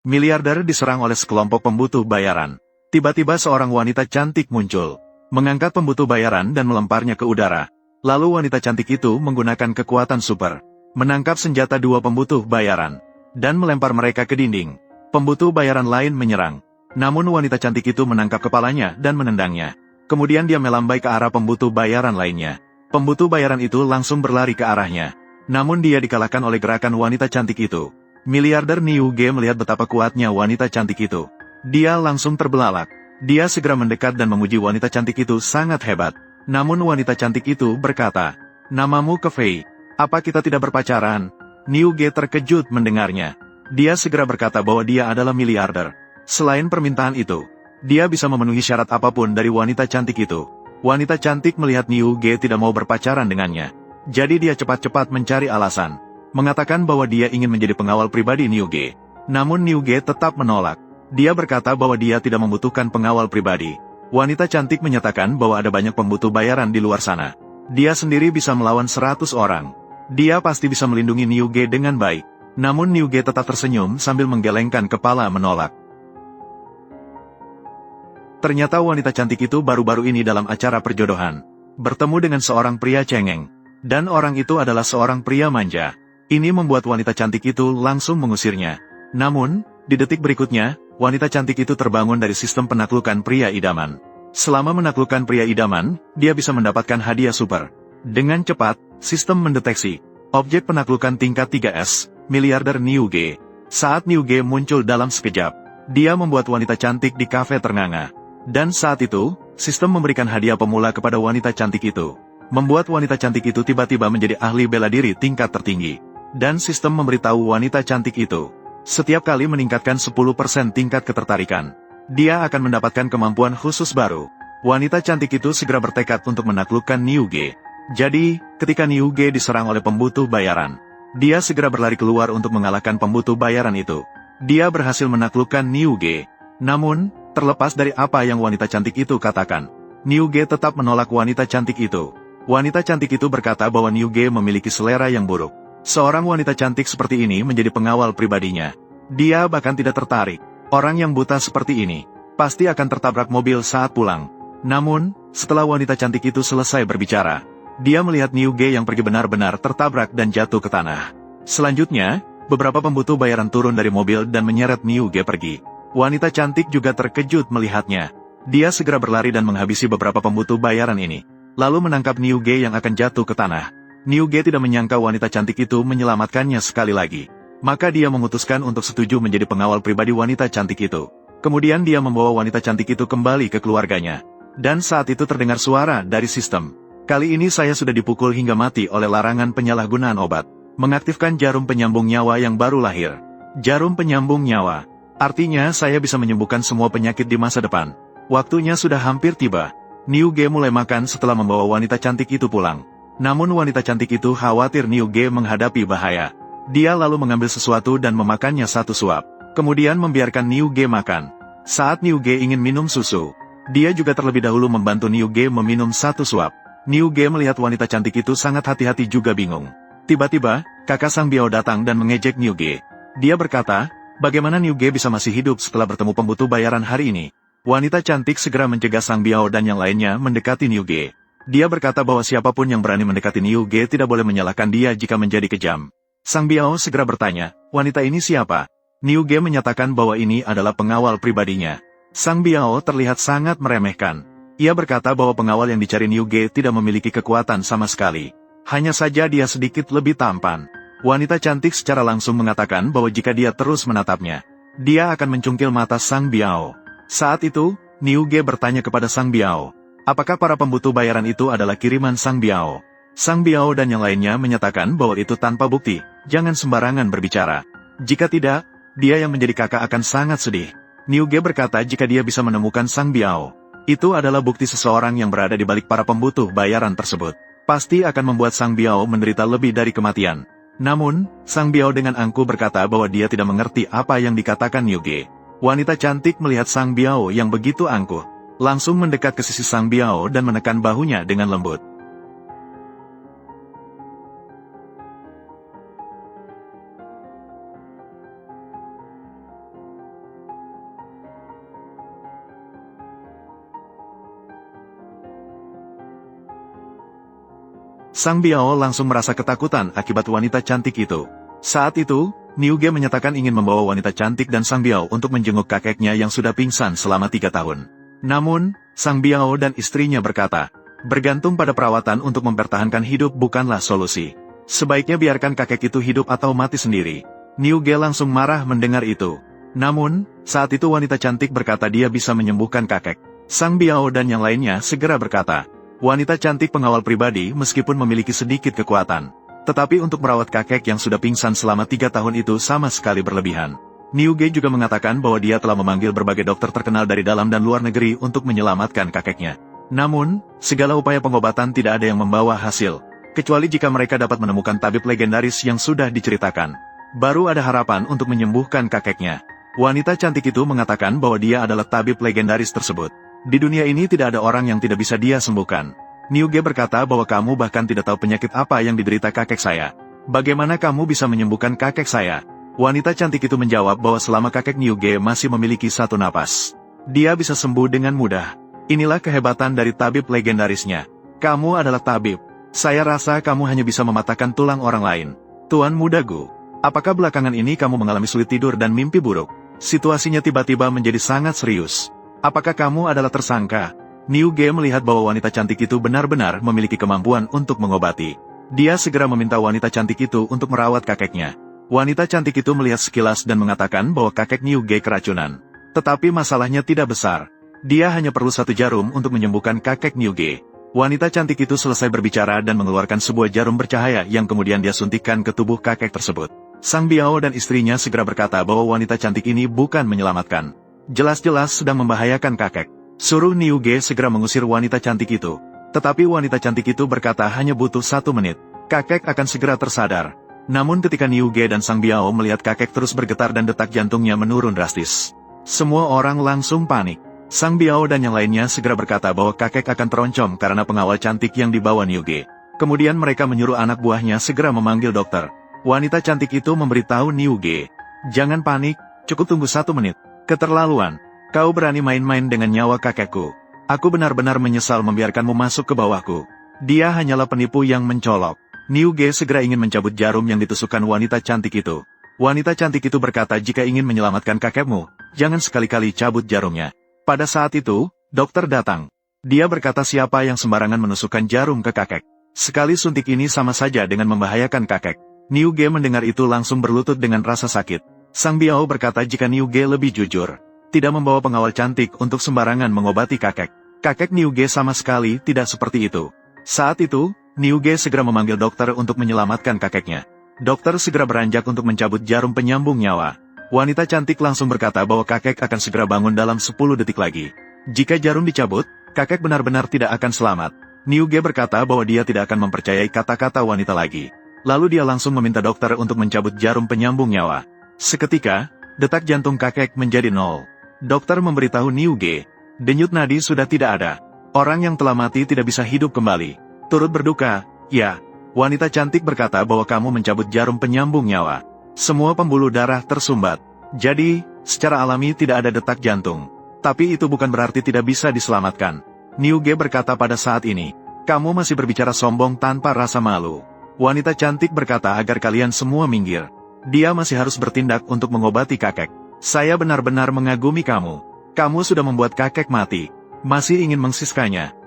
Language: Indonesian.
miliarder diserang oleh sekelompok pembutuh bayaran. Tiba-tiba seorang wanita cantik muncul, mengangkat pembutuh bayaran dan melemparnya ke udara. Lalu wanita cantik itu menggunakan kekuatan super, menangkap senjata dua pembutuh bayaran, dan melempar mereka ke dinding. Pembutuh bayaran lain menyerang, namun wanita cantik itu menangkap kepalanya dan menendangnya. Kemudian dia melambai ke arah pembutuh bayaran lainnya. Pembutuh bayaran itu langsung berlari ke arahnya. Namun dia dikalahkan oleh gerakan wanita cantik itu. Miliarder Niu Ge melihat betapa kuatnya wanita cantik itu. Dia langsung terbelalak. Dia segera mendekat dan memuji wanita cantik itu sangat hebat. Namun wanita cantik itu berkata, "Namamu Kefei. Apa kita tidak berpacaran?" Niu Ge terkejut mendengarnya. Dia segera berkata bahwa dia adalah miliarder. Selain permintaan itu, dia bisa memenuhi syarat apapun dari wanita cantik itu. Wanita cantik melihat Niu Ge tidak mau berpacaran dengannya. Jadi dia cepat-cepat mencari alasan, mengatakan bahwa dia ingin menjadi pengawal pribadi Niu Ge. Namun Niu Ge tetap menolak. Dia berkata bahwa dia tidak membutuhkan pengawal pribadi. Wanita cantik menyatakan bahwa ada banyak pembutuh bayaran di luar sana. Dia sendiri bisa melawan 100 orang. Dia pasti bisa melindungi Niu Ge dengan baik. Namun Niu Ge tetap tersenyum sambil menggelengkan kepala menolak. Ternyata wanita cantik itu baru-baru ini dalam acara perjodohan, bertemu dengan seorang pria cengeng. Dan orang itu adalah seorang pria manja. Ini membuat wanita cantik itu langsung mengusirnya. Namun, di detik berikutnya, wanita cantik itu terbangun dari sistem penaklukan pria idaman. Selama menaklukkan pria idaman, dia bisa mendapatkan hadiah super. Dengan cepat, sistem mendeteksi objek penaklukan tingkat 3S, miliarder Niu Ge. Saat Niu Ge muncul dalam sekejap, dia membuat wanita cantik di kafe ternganga. Dan saat itu, sistem memberikan hadiah pemula kepada wanita cantik itu. Membuat wanita cantik itu tiba-tiba menjadi ahli bela diri tingkat tertinggi. Dan sistem memberitahu wanita cantik itu, setiap kali meningkatkan 10% tingkat ketertarikan, dia akan mendapatkan kemampuan khusus baru. Wanita cantik itu segera bertekad untuk menaklukkan Niu Ge. Jadi, ketika Niu Ge diserang oleh pembutuh bayaran, dia segera berlari keluar untuk mengalahkan pembutuh bayaran itu. Dia berhasil menaklukkan Niu Ge. Namun, terlepas dari apa yang wanita cantik itu katakan, Niu Ge tetap menolak wanita cantik itu. Wanita cantik itu berkata bahwa Niu Ge memiliki selera yang buruk. Seorang wanita cantik seperti ini menjadi pengawal pribadinya. Dia bahkan tidak tertarik. Orang yang buta seperti ini pasti akan tertabrak mobil saat pulang. Namun, setelah wanita cantik itu selesai berbicara, dia melihat Niu Ge yang pergi benar-benar tertabrak dan jatuh ke tanah. Selanjutnya, beberapa pembutuh bayaran turun dari mobil dan menyeret Niu Ge pergi. Wanita cantik juga terkejut melihatnya. Dia segera berlari dan menghabisi beberapa pembutuh bayaran ini, lalu menangkap Niu Ge yang akan jatuh ke tanah. Niu Ge tidak menyangka wanita cantik itu menyelamatkannya sekali lagi. Maka dia memutuskan untuk setuju menjadi pengawal pribadi wanita cantik itu. Kemudian dia membawa wanita cantik itu kembali ke keluarganya. Dan saat itu terdengar suara dari sistem. Kali ini saya sudah dipukul hingga mati oleh larangan penyalahgunaan obat. Mengaktifkan jarum penyambung nyawa yang baru lahir. Jarum penyambung nyawa. Artinya saya bisa menyembuhkan semua penyakit di masa depan. Waktunya sudah hampir tiba. Niu Ge mulai makan setelah membawa wanita cantik itu pulang. Namun wanita cantik itu khawatir Niu Ge menghadapi bahaya. Dia lalu mengambil sesuatu dan memakannya satu suap. Kemudian membiarkan Niu Ge makan. Saat Niu Ge ingin minum susu, dia juga terlebih dahulu membantu Niu Ge meminum satu suap. Niu Ge melihat wanita cantik itu sangat hati-hati juga bingung. Tiba-tiba, kakak Sang Biao datang dan mengejek Niu Ge. Dia berkata, bagaimana Niu Ge bisa masih hidup setelah bertemu pembutuh bayaran hari ini? Wanita cantik segera mencegah Sang Biao dan yang lainnya mendekati Niu Ge. Dia berkata bahwa siapapun yang berani mendekati Niu Ge tidak boleh menyalahkan dia jika menjadi kejam. Sang Biao segera bertanya, wanita ini siapa? Niu Ge menyatakan bahwa ini adalah pengawal pribadinya. Sang Biao terlihat sangat meremehkan. Ia berkata bahwa pengawal yang dicari Niu Ge tidak memiliki kekuatan sama sekali. Hanya saja dia sedikit lebih tampan. Wanita cantik secara langsung mengatakan bahwa jika dia terus menatapnya, dia akan mencungkil mata Sang Biao. Saat itu, Niu Ge bertanya kepada Sang Biao, apakah para pembutuh bayaran itu adalah kiriman Sang Biao? Sang Biao dan yang lainnya menyatakan bahwa itu tanpa bukti, jangan sembarangan berbicara. Jika tidak, dia yang menjadi kakak akan sangat sedih. Niu Ge berkata jika dia bisa menemukan Sang Biao, itu adalah bukti seseorang yang berada di balik para pembutuh bayaran tersebut. Pasti akan membuat Sang Biao menderita lebih dari kematian. Namun, Sang Biao dengan angkuh berkata bahwa dia tidak mengerti apa yang dikatakan Niu Ge. Wanita cantik melihat Sang Biao yang begitu angkuh, langsung mendekat ke sisi Sang Biao dan menekan bahunya dengan lembut. Sang Biao langsung merasa ketakutan akibat wanita cantik itu. Saat itu, Niu Ge menyatakan ingin membawa wanita cantik dan Sang Biao untuk menjenguk kakeknya yang sudah pingsan selama 3 tahun. Namun, Sang Biao dan istrinya berkata, bergantung pada perawatan untuk mempertahankan hidup bukanlah solusi. Sebaiknya biarkan kakek itu hidup atau mati sendiri. Niu Ge langsung marah mendengar itu. Namun, saat itu wanita cantik berkata dia bisa menyembuhkan kakek. Sang Biao dan yang lainnya segera berkata, wanita cantik pengawal pribadi meskipun memiliki sedikit kekuatan. Tetapi untuk merawat kakek yang sudah pingsan selama 3 tahun itu sama sekali berlebihan. Niu Ge juga mengatakan bahwa dia telah memanggil berbagai dokter terkenal dari dalam dan luar negeri untuk menyelamatkan kakeknya. Namun, segala upaya pengobatan tidak ada yang membawa hasil. Kecuali jika mereka dapat menemukan tabib legendaris yang sudah diceritakan. Baru ada harapan untuk menyembuhkan kakeknya. Wanita cantik itu mengatakan bahwa dia adalah tabib legendaris tersebut. Di dunia ini tidak ada orang yang tidak bisa dia sembuhkan. Niu Ge berkata bahwa kamu bahkan tidak tahu penyakit apa yang diderita kakek saya. Bagaimana kamu bisa menyembuhkan kakek saya? Wanita cantik itu menjawab bahwa selama kakek Niu Ge masih memiliki satu napas, dia bisa sembuh dengan mudah. Inilah kehebatan dari tabib legendarisnya. Kamu adalah tabib. Saya rasa kamu hanya bisa mematahkan tulang orang lain. Tuan Muda Gu, apakah belakangan ini kamu mengalami sulit tidur dan mimpi buruk? Situasinya tiba-tiba menjadi sangat serius. Apakah kamu adalah tersangka? Niu Ge melihat bahwa wanita cantik itu benar-benar memiliki kemampuan untuk mengobati. Dia segera meminta wanita cantik itu untuk merawat kakeknya. Wanita cantik itu melihat sekilas dan mengatakan bahwa kakek Niu Ge keracunan. Tetapi masalahnya tidak besar. Dia hanya perlu 1 jarum untuk menyembuhkan kakek Niu Ge. Wanita cantik itu selesai berbicara dan mengeluarkan sebuah jarum bercahaya yang kemudian dia suntikkan ke tubuh kakek tersebut. Sang Biao dan istrinya segera berkata bahwa wanita cantik ini bukan menyelamatkan. Jelas-jelas sedang membahayakan kakek. Suruh Niu Ge segera mengusir wanita cantik itu. Tetapi wanita cantik itu berkata hanya butuh 1 menit. Kakek akan segera tersadar. Namun ketika Niu Ge dan Sang Biao melihat kakek terus bergetar dan detak jantungnya menurun drastis, semua orang langsung panik. Sang Biao dan yang lainnya segera berkata bahwa kakek akan teroncom karena pengawal cantik yang dibawa Niu Ge. Kemudian mereka menyuruh anak buahnya segera memanggil dokter. Wanita cantik itu memberitahu Niu Ge, jangan panik, cukup tunggu 1 menit. Keterlaluan. Kau berani main-main dengan nyawa kakekku. Aku benar-benar menyesal membiarkanmu masuk ke bawahku. Dia hanyalah penipu yang mencolok. Niu Ge segera ingin mencabut jarum yang ditusukkan wanita cantik itu. Wanita cantik itu berkata jika ingin menyelamatkan kakekmu, jangan sekali-kali cabut jarumnya. Pada saat itu, dokter datang. Dia berkata siapa yang sembarangan menusukkan jarum ke kakek. Sekali suntik ini sama saja dengan membahayakan kakek. Niu Ge mendengar itu langsung berlutut dengan rasa sakit. Sang Biao berkata jika Niu Ge lebih jujur, tidak membawa pengawal cantik untuk sembarangan mengobati kakek. Kakek Niu Ge sama sekali tidak seperti itu. Saat itu, Niu Ge segera memanggil dokter untuk menyelamatkan kakeknya. Dokter segera beranjak untuk mencabut jarum penyambung nyawa. Wanita cantik langsung berkata bahwa kakek akan segera bangun dalam 10 detik lagi. Jika jarum dicabut, kakek benar-benar tidak akan selamat. Niu Ge berkata bahwa dia tidak akan mempercayai kata-kata wanita lagi. Lalu dia langsung meminta dokter untuk mencabut jarum penyambung nyawa. Seketika, detak jantung kakek menjadi 0. Dokter memberitahu Niu Ge, denyut nadi sudah tidak ada. Orang yang telah mati tidak bisa hidup kembali. Turut berduka, ya. Wanita cantik berkata bahwa kamu mencabut jarum penyambung nyawa. Semua pembuluh darah tersumbat. Jadi, secara alami tidak ada detak jantung. Tapi itu bukan berarti tidak bisa diselamatkan. Niu Ge berkata pada saat ini, kamu masih berbicara sombong tanpa rasa malu. Wanita cantik berkata agar kalian semua minggir. Dia masih harus bertindak untuk mengobati kakek. Saya benar-benar mengagumi kamu. Kamu sudah membuat kakek mati. Masih ingin mengsiskanya.